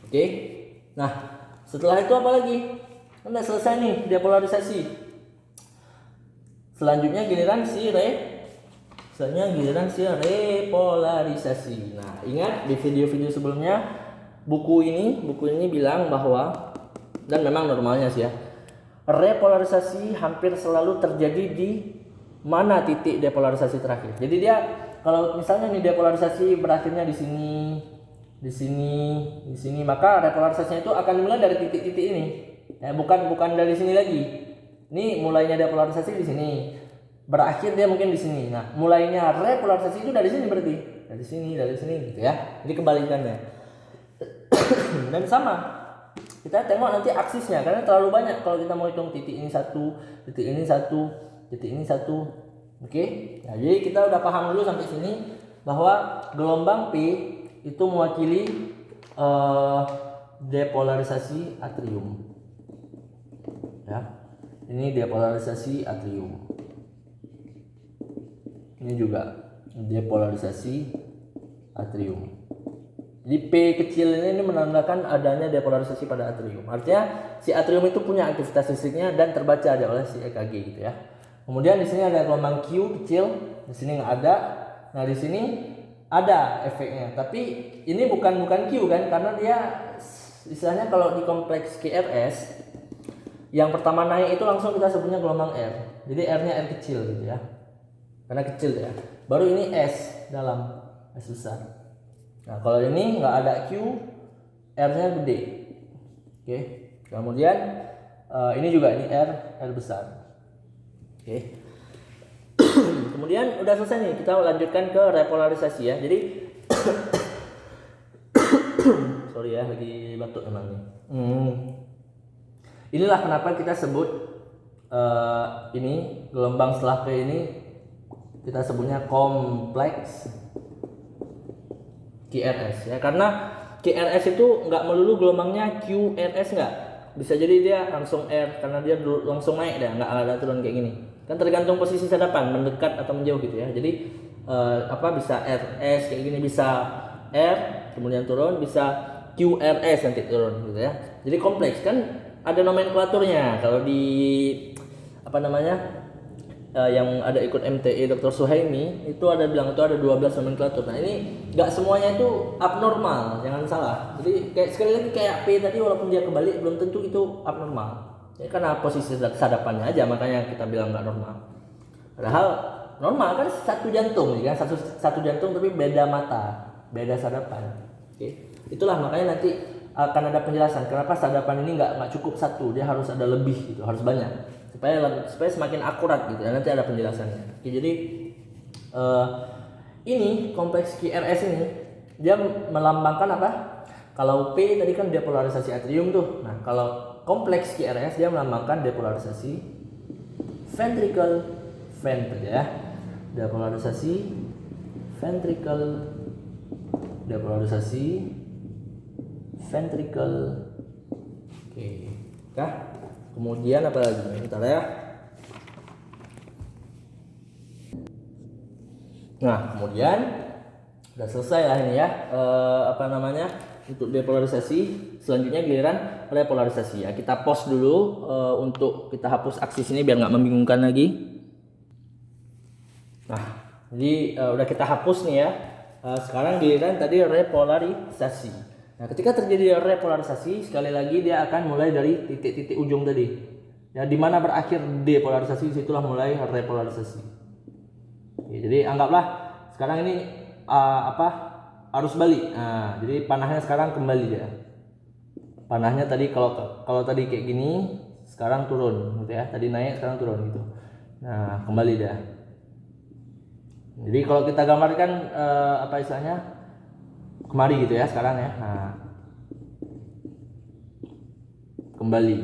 Oke. Nah, setelah itu apa lagi? Udah selesai nih depolarisasi. Selanjutnya giliran si repolarisasi. Nah, ingat di video-video sebelumnya buku ini bilang bahwa, dan memang normalnya sih ya, repolarisasi hampir selalu terjadi di mana titik depolarisasi terakhir. Jadi dia kalau misalnya nih depolarisasi berakhirnya di sini, maka repolarisasinya itu akan dimulai dari titik-titik ini. Ya, bukan dari sini lagi. Ini mulainya depolarisasi di sini, berakhir dia mungkin di sini. Nah, mulainya repolarisasi itu dari sini berarti. Dari sini gitu ya. Jadi kebalikannya. Dan sama, kita tengok nanti aksisnya karena terlalu banyak kalau kita mau hitung titik ini satu, titik ini satu, titik ini satu. Oke. Nah, jadi kita udah paham dulu sampai sini bahwa gelombang P itu mewakili depolarisasi atrium. Ya. Ini depolarisasi atrium. Ini juga depolarisasi atrium. Jadi P kecil ini menandakan adanya depolarisasi pada atrium. Artinya si atrium itu punya aktivitas listriknya dan terbaca oleh si EKG gitu ya. Kemudian di sini ada gelombang Q kecil, di sini nggak ada. Nah di sini ada efeknya, tapi ini bukan Q kan, karena dia istilahnya kalau di kompleks QRS yang pertama naik itu langsung kita sebutnya gelombang R. Jadi R-nya R kecil gitu ya. Karena kecil ya. Baru ini S dalam, S besar. Nah kalau ini nggak ada Q, R-nya gede. Oke. Kemudian ini juga ini R besar. Oke. Kemudian udah selesai nih, kita lanjutkan ke repolarisasi ya. Jadi sorry ya, lagi batuk memang nih. Inilah kenapa kita sebut ini gelombang setelah P ini kita sebutnya kompleks QRS ya, karena QRS itu nggak melulu gelombangnya QRS, nggak bisa jadi dia langsung R karena dia langsung naik deh, nggak ada turun kayak gini kan, tergantung posisi sadapan mendekat atau menjauh gitu ya. Jadi bisa RS kayak gini, bisa R kemudian turun, bisa QRS nanti turun gitu ya. Jadi kompleks kan, ada nomenklaturnya. Kalau di yang ada ikut MTE Dr. Suhaimi itu ada bilang itu ada 12 nomenklatur. Nah ini nggak semuanya itu abnormal, jangan salah. Jadi sekali lagi kayak P tadi, walaupun dia kebalik belum tentu itu abnormal ya, karena posisi sadapannya aja makanya kita bilang nggak normal. Padahal normal kan satu jantung ya, satu jantung tapi beda mata, beda sadapan. Oke. Itulah makanya nanti akan ada penjelasan kenapa sadapan ini nggak cukup satu, dia harus ada lebih gitu, harus banyak supaya semakin akurat gitu ya. Nanti ada penjelasannya. Oke, jadi ini kompleks QRS ini dia melambangkan apa? Kalau P tadi kan depolarisasi atrium tuh. Nah, kalau kompleks QRS dia melambangkan depolarisasi ventricle ya. Depolarisasi ventricle. Oke. Kah? Kemudian apa lagi? Bentar ya. Nah, kemudian udah selesai lah ini ya. Untuk depolarisasi. Selanjutnya giliran repolarisasi ya. Kita pause dulu untuk kita hapus aksis ini biar nggak membingungkan lagi. Nah, jadi udah kita hapus nih ya. Sekarang giliran tadi repolarisasi. Nah, ketika terjadi repolarisasi, sekali lagi dia akan mulai dari titik-titik ujung tadi. Ya, di mana berakhir depolarisasi, situlah mulai repolarisasi. Oke, jadi anggaplah sekarang ini arus balik. Nah, jadi panahnya sekarang kembali ya. Panahnya tadi kalau tadi kayak gini, sekarang turun gitu ya. Tadi naik, sekarang turun gitu. Nah, kembali dah. Jadi kalau kita gambarkan istilahnya kemari gitu ya sekarang ya. Nah, kembali.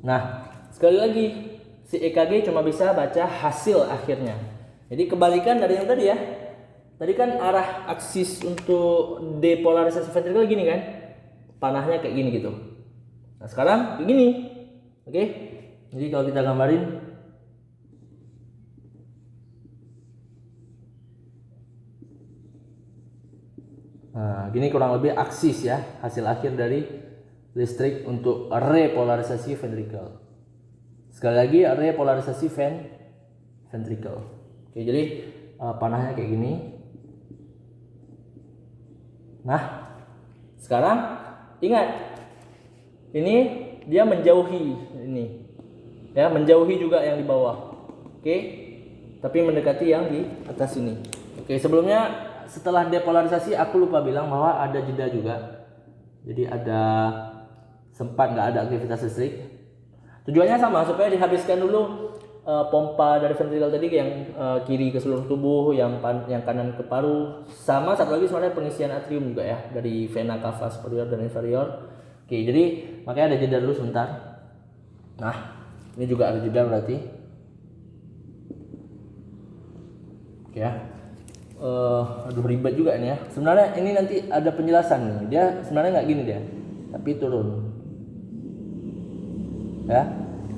Nah, sekali lagi si EKG cuma bisa baca hasil akhirnya. Jadi kebalikan dari yang tadi ya. Tadi kan arah aksis untuk depolarisasi ventrikel gini kan. Panahnya kayak gini gitu. Nah, sekarang kayak gini. Oke. Jadi kalau kita gambarin, Nah, gini kurang lebih aksis ya, hasil akhir dari listrik untuk repolarisasi ventricle. Sekali lagi repolarisasi ventricle. Oke, jadi panahnya kayak gini. Nah, sekarang ingat, ini dia menjauhi ini, ya menjauhi juga yang di bawah. Oke, tapi mendekati yang di atas ini. Oke, sebelumnya setelah depolarisasi aku lupa bilang bahwa ada jeda juga. Jadi ada sempat nggak ada aktivitas listrik. Tujuannya sama, supaya dihabiskan dulu pompa dari ventricle tadi yang kiri ke seluruh tubuh, yang kanan ke paru, sama satu lagi sebenarnya pengisian atrium juga ya dari vena cava superior dan inferior. Oke, jadi makanya ada jeda dulu sebentar. Nah, ini juga ada jeda berarti. Oke ya. Aduh ribet juga nih ya. Sebenarnya ini nanti ada penjelasan nih. Dia sebenarnya nggak gini dia, tapi turun. Ya,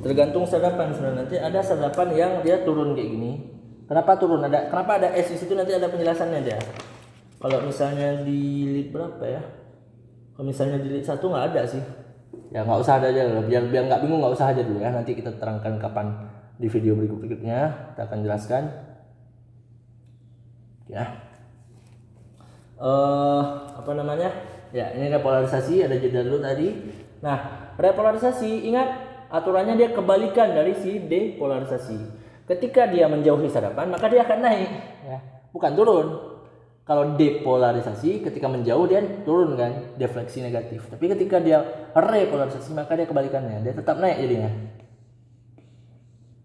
tergantung sadapan sebenarnya. Nanti ada sadapan yang dia turun kayak gini. Kenapa turun? Kenapa ada S di situ, nanti ada penjelasannya dia. Kalau misalnya di lead berapa ya? Kalau misalnya di lead 1 nggak ada sih. Ya nggak usah ada aja, biar nggak bingung nggak usah aja dulu ya. Nanti kita terangkan kapan di video berikutnya kita akan jelaskan. Ya. Apa namanya? Ya, ini repolarisasi, ada jeda dulu tadi. Nah, repolarisasi ingat aturannya dia kebalikan dari si depolarisasi. Ketika dia menjauhi sadapan, maka dia akan naik, ya. Bukan turun. Kalau depolarisasi ketika menjauh dia turun kan, defleksi negatif. Tapi ketika dia repolarisasi maka dia kebalikannya, dia tetap naik jadinya.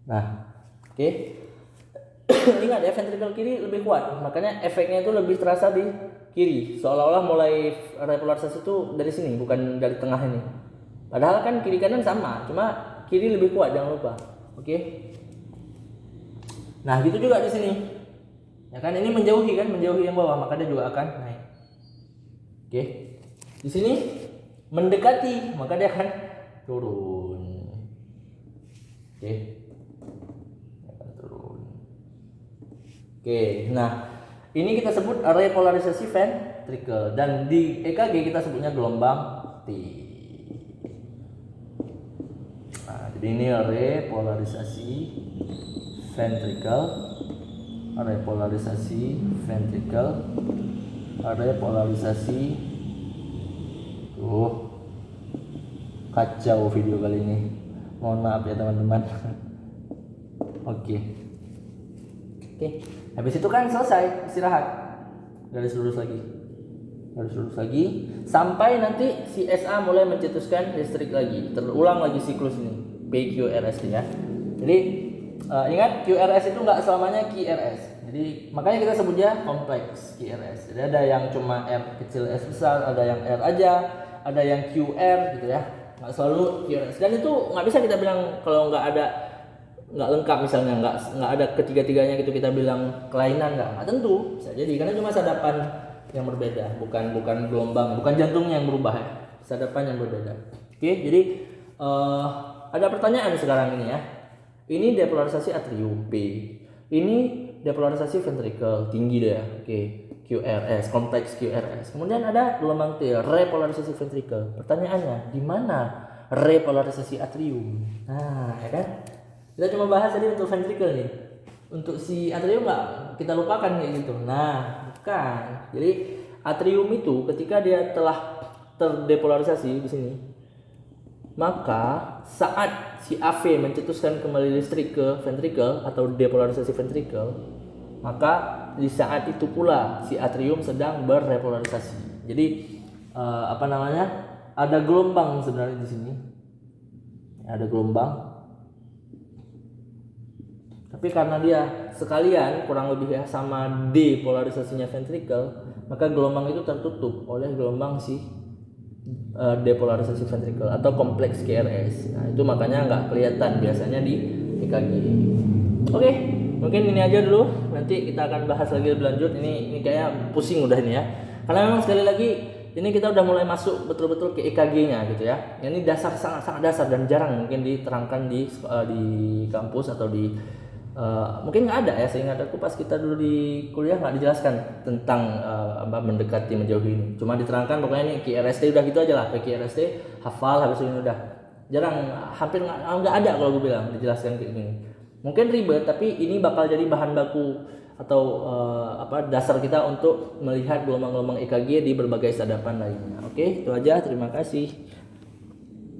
Nah, oke. Ingat ya, ventricle kiri lebih kuat, makanya efeknya itu lebih terasa di kiri. Seolah-olah mulai repolarisasi itu dari sini, bukan dari tengah ini. Padahal kan kiri kanan sama, cuma kiri lebih kuat, jangan lupa. Oke. Nah, gitu juga di sini. Ya kan, ini menjauhi yang bawah, maka dia juga akan naik. Oke. Di sini mendekati, maka dia akan turun. Oke. Akan turun. Oke, nah ini kita sebut repolarisasi ventricle, dan di EKG kita sebutnya gelombang T. Nah, jadi ini repolarisasi ventricle, repolarisasi. Kacau video kali ini. Mohon maaf ya teman-teman. Oke. Habis itu kan selesai, istirahat. Garis lurus lagi sampai nanti si SA mulai mencetuskan listrik lagi. Terulang lagi siklus ini, PQRS ya. Jadi ingat, QRS itu nggak selamanya QRS. Jadi makanya kita sebutnya kompleks QRS. Jadi ada yang cuma R kecil S besar, ada yang R aja, ada yang QR gitu ya. Nggak selalu QRS. Dan itu nggak bisa kita bilang kalau nggak lengkap, misalnya nggak ada ketiga-tiganya gitu kita bilang kelainan, nggak tentu, bisa jadi karena cuma sadapan yang berbeda, bukan gelombang, bukan jantungnya yang berubah ya, sadapan yang berbeda. Oke, jadi ada pertanyaan sekarang ini ya. Ini depolarisasi atrium P, ini depolarisasi ventricle tinggi deh ya. Oke, QRS, kompleks QRS. Kemudian ada gelombang T, repolarisasi ventricle. Pertanyaannya, di mana repolarisasi atrium? Nah, ya kan? Kita cuma bahas tadi untuk ventricle nih. Untuk si atrium nggak kita lupakan kayak gitu. Nah, bukan. Jadi atrium itu ketika dia telah terdepolarisasi di sini, maka saat si AV mencetuskan kembali listrik ke ventricle atau depolarisasi ventricle, maka di saat itu pula si atrium sedang berrepolarisasi. Jadi ada gelombang sebenarnya di sini. Ada gelombang. Tapi karena dia sekalian kurang lebih ya sama depolarisasinya ventricle, maka gelombang itu tertutup oleh gelombang si depolarisasi ventricle atau kompleks QRS. Nah, itu makanya nggak kelihatan biasanya di EKG. Oke, mungkin ini aja dulu. Nanti kita akan bahas lagi lebih lanjut. Ini kayak pusing udah ini ya. Karena memang sekali lagi ini kita udah mulai masuk betul-betul ke EKG-nya gitu ya. Ini dasar, sangat dasar dan jarang mungkin diterangkan di kampus atau di Mungkin nggak ada ya, seingat aku pas kita dulu di kuliah nggak dijelaskan tentang mendekati menjauhi ini. Cuma diterangkan pokoknya ini QRST udah gitu aja lah, QRST hafal habis ini udah. Jarang, hampir nggak ada kalau gue bilang dijelaskan kayak gini. Mungkin ribet tapi ini bakal jadi bahan baku atau dasar kita untuk melihat gelombang-gelombang EKG di berbagai sadapan lainnya. Oke, itu aja. Terima kasih.